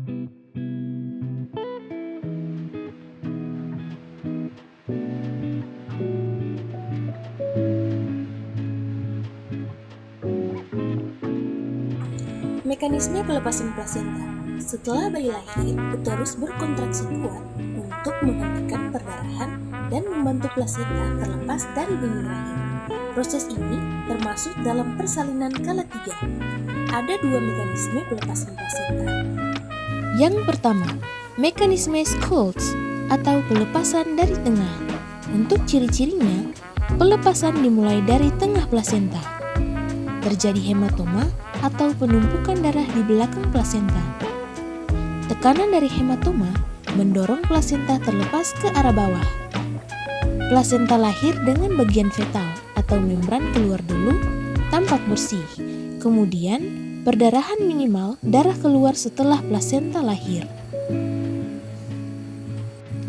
Mekanisme pelepasan plasenta. Setelah bayi lahir, uterus berkontraksi kuat untuk menghentikan perdarahan dan membantu plasenta terlepas dari dinding rahim. Proses ini termasuk dalam persalinan kala 3. Ada 2 mekanisme pelepasan plasenta. Yang pertama, mekanisme Schultz atau pelepasan dari tengah. Untuk ciri-cirinya, pelepasan dimulai dari tengah plasenta. Terjadi hematoma atau penumpukan darah di belakang plasenta. Tekanan dari hematoma mendorong plasenta terlepas ke arah bawah. Plasenta lahir dengan bagian fetal atau membran keluar dulu, tampak bersih. Kemudian, perdarahan minimal, darah keluar setelah plasenta lahir.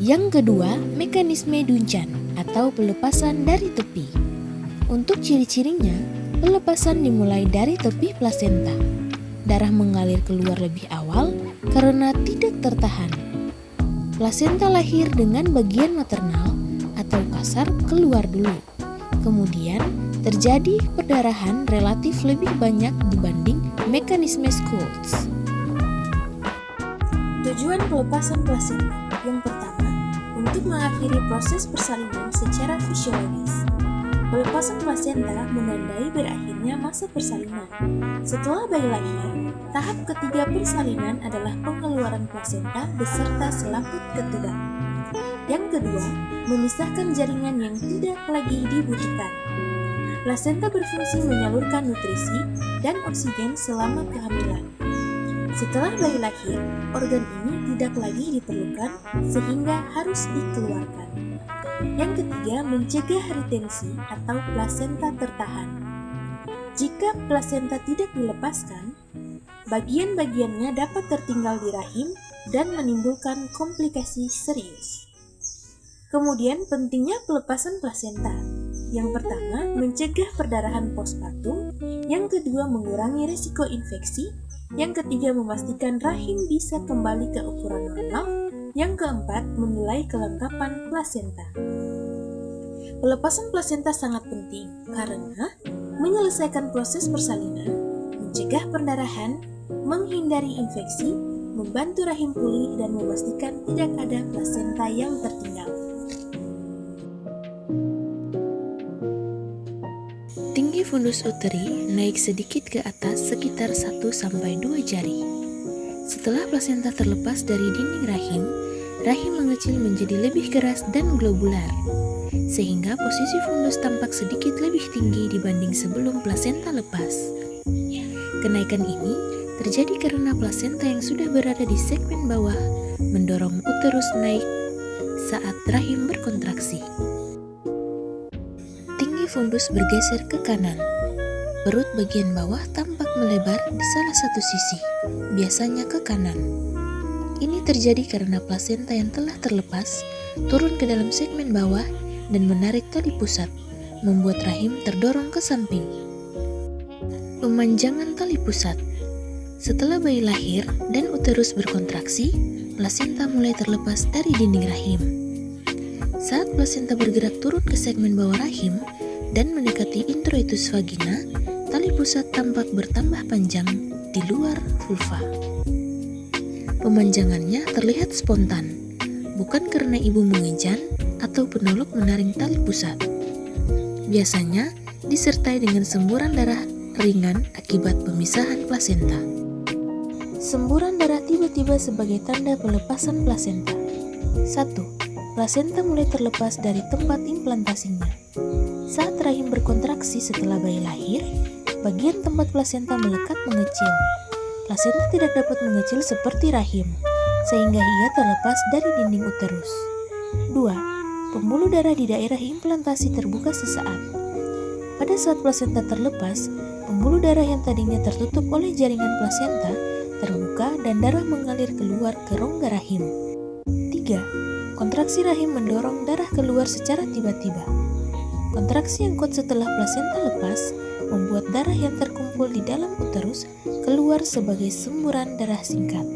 Yang kedua, mekanisme Duncan atau pelepasan dari tepi. Untuk ciri-cirinya, pelepasan dimulai dari tepi plasenta. Darah mengalir keluar lebih awal karena tidak tertahan. Plasenta lahir dengan bagian maternal atau kasar keluar dulu. Kemudian terjadi perdarahan relatif lebih banyak dibanding mekanisme Schultz. Tujuan pelepasan plasenta. Yang pertama, untuk mengakhiri proses persalinan secara fisiologis. Pelepasan plasenta menandai berakhirnya masa persalinan. Setelah bayi lahir, tahap ketiga persalinan adalah pengeluaran plasenta beserta selaput ketuban. Yang kedua, memisahkan jaringan yang tidak lagi dibutuhkan. Plasenta berfungsi menyalurkan nutrisi dan oksigen selama kehamilan. Setelah bayi lahir, organ ini tidak lagi diperlukan sehingga harus dikeluarkan. Yang ketiga, mencegah retensi atau plasenta tertahan. Jika plasenta tidak dilepaskan, bagian-bagiannya dapat tertinggal di rahim dan menimbulkan komplikasi serius. Kemudian pentingnya pelepasan plasenta. Yang pertama, mencegah perdarahan postpartum. Yang kedua, mengurangi risiko infeksi. Yang ketiga, memastikan rahim bisa kembali ke ukuran normal. Yang keempat, menilai kelengkapan plasenta. Pelepasan plasenta sangat penting karena menyelesaikan proses persalinan, mencegah perdarahan, menghindari infeksi, membantu rahim pulih, dan memastikan tidak ada plasenta yang tertinggal. Tinggi fundus uteri naik sedikit ke atas sekitar 1-2 jari. Setelah plasenta terlepas dari dinding rahim, rahim mengecil menjadi lebih keras dan globular, sehingga posisi fundus tampak sedikit lebih tinggi dibanding sebelum plasenta lepas. Kenaikan ini terjadi karena plasenta yang sudah berada di segmen bawah mendorong uterus naik saat rahim berkontraksi. Tinggi fundus bergeser ke kanan. Perut bagian bawah tampak melebar di salah satu sisi, biasanya ke kanan. Ini terjadi karena plasenta yang telah terlepas turun ke dalam segmen bawah dan menarik tali pusat, membuat rahim terdorong ke samping. Pemanjangan tali pusat. Setelah bayi lahir dan uterus berkontraksi, plasenta mulai terlepas dari dinding rahim. Saat plasenta bergerak turun ke segmen bawah rahim dan mendekati introitus vagina, tali pusat tampak bertambah panjang di luar vulva. Pemanjangannya terlihat spontan, bukan karena ibu mengejan atau penolok menarik tali pusat. Biasanya disertai dengan semburan darah ringan akibat pemisahan plasenta. Semburan darah tiba-tiba sebagai tanda pelepasan plasenta. 1. Plasenta mulai terlepas dari tempat implantasinya. Saat rahim berkontraksi setelah bayi lahir, bagian tempat plasenta melekat mengecil. Plasenta tidak dapat mengecil seperti rahim, sehingga ia terlepas dari dinding uterus. 2. Pembuluh darah di daerah implantasi terbuka sesaat. Pada saat plasenta terlepas, pembuluh darah yang tadinya tertutup oleh jaringan plasenta terbuka dan darah mengalir keluar ke rongga rahim. 3. Kontraksi rahim mendorong darah keluar secara tiba-tiba. Kontraksi yang kuat setelah plasenta lepas membuat darah yang terkumpul di dalam uterus keluar sebagai semburan darah singkat.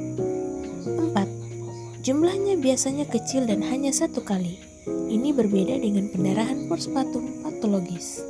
Jumlahnya biasanya kecil dan hanya 1 kali. Ini berbeda dengan pendarahan postpartum patologis.